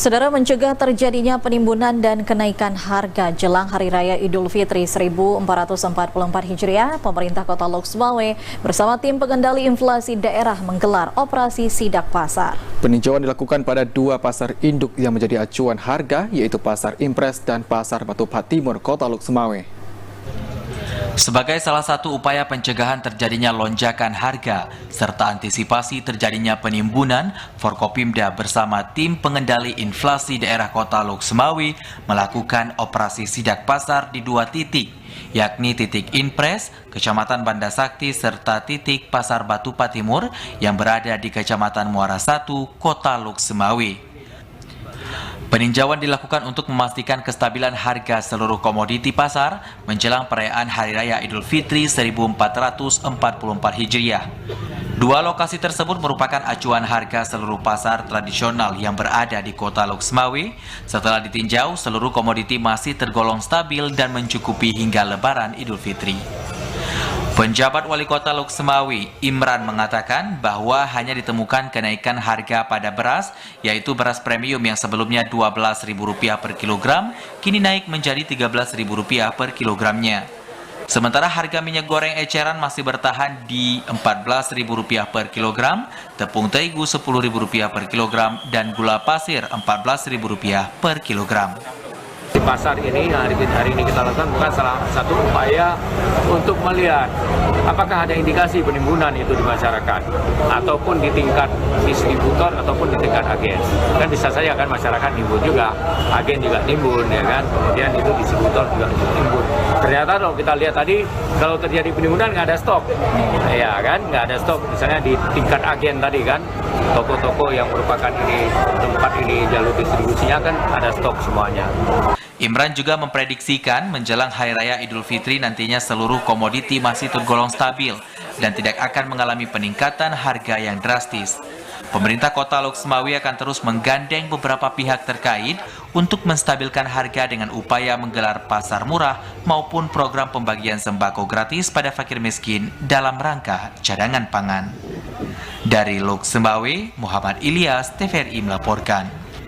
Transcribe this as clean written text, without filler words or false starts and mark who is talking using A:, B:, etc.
A: Saudara, mencegah terjadinya penimbunan dan kenaikan harga jelang Hari Raya Idul Fitri 1444 Hijriah, pemerintah Kota Lok Sumawe bersama tim pengendali inflasi daerah menggelar operasi sidak pasar.
B: Peninjauan dilakukan pada dua pasar induk yang menjadi acuan harga, yaitu Pasar Impres dan Pasar Batu Pahat Timur, Kota Lok Sumawe.
C: Sebagai salah satu upaya pencegahan terjadinya lonjakan harga serta antisipasi terjadinya penimbunan, Forkopimda bersama tim pengendali inflasi daerah Kota Lok Sumawe melakukan operasi sidak pasar di dua titik, yakni titik Impres, Kecamatan Banda Sakti, serta titik Pasar Batu Pahat Timur yang berada di Kecamatan Muara 1, Kota Lok Sumawe. Peninjauan dilakukan untuk memastikan kestabilan harga seluruh komoditi pasar menjelang perayaan Hari Raya Idul Fitri 1444 Hijriah. Dua lokasi tersebut merupakan acuan harga seluruh pasar tradisional yang berada di Kota Lok Sumawe. Setelah ditinjau, seluruh komoditi masih tergolong stabil dan mencukupi hingga Lebaran Idul Fitri. Penjabat Wali Kota Lok Sumawe, Imran, mengatakan bahwa hanya ditemukan kenaikan harga pada beras, yaitu beras premium yang sebelumnya Rp12.000 per kilogram, kini naik menjadi Rp13.000 per kilogramnya. Sementara harga minyak goreng eceran masih bertahan di Rp14.000 per kilogram, tepung terigu Rp10.000 per kilogram, dan gula pasir Rp14.000 per kilogram.
D: Di pasar ini hari ini kita lakukan bukan salah satu upaya untuk melihat apakah ada indikasi penimbunan itu di masyarakat ataupun di tingkat distributor ataupun di tingkat agen. Kan bisa saja kan masyarakat nimbun juga, agen juga nimbun, ya kan, kemudian itu distributor juga nimbun. Ternyata kalau kita lihat tadi, kalau terjadi penimbunan nggak ada stok, ya kan, nggak ada stok. Misalnya di tingkat agen tadi kan, toko-toko yang merupakan ini tempat ini jalur distribusinya kan ada stok semuanya.
C: Imran juga memprediksikan menjelang Hari Raya Idul Fitri nantinya seluruh komoditi masih tergolong stabil dan tidak akan mengalami peningkatan harga yang drastis. Pemerintah Kota Lok Sumawe akan terus menggandeng beberapa pihak terkait untuk menstabilkan harga dengan upaya menggelar pasar murah maupun program pembagian sembako gratis pada fakir miskin dalam rangka cadangan pangan. Dari Lok Sumawe, Muhammad Ilyas, TVRI melaporkan.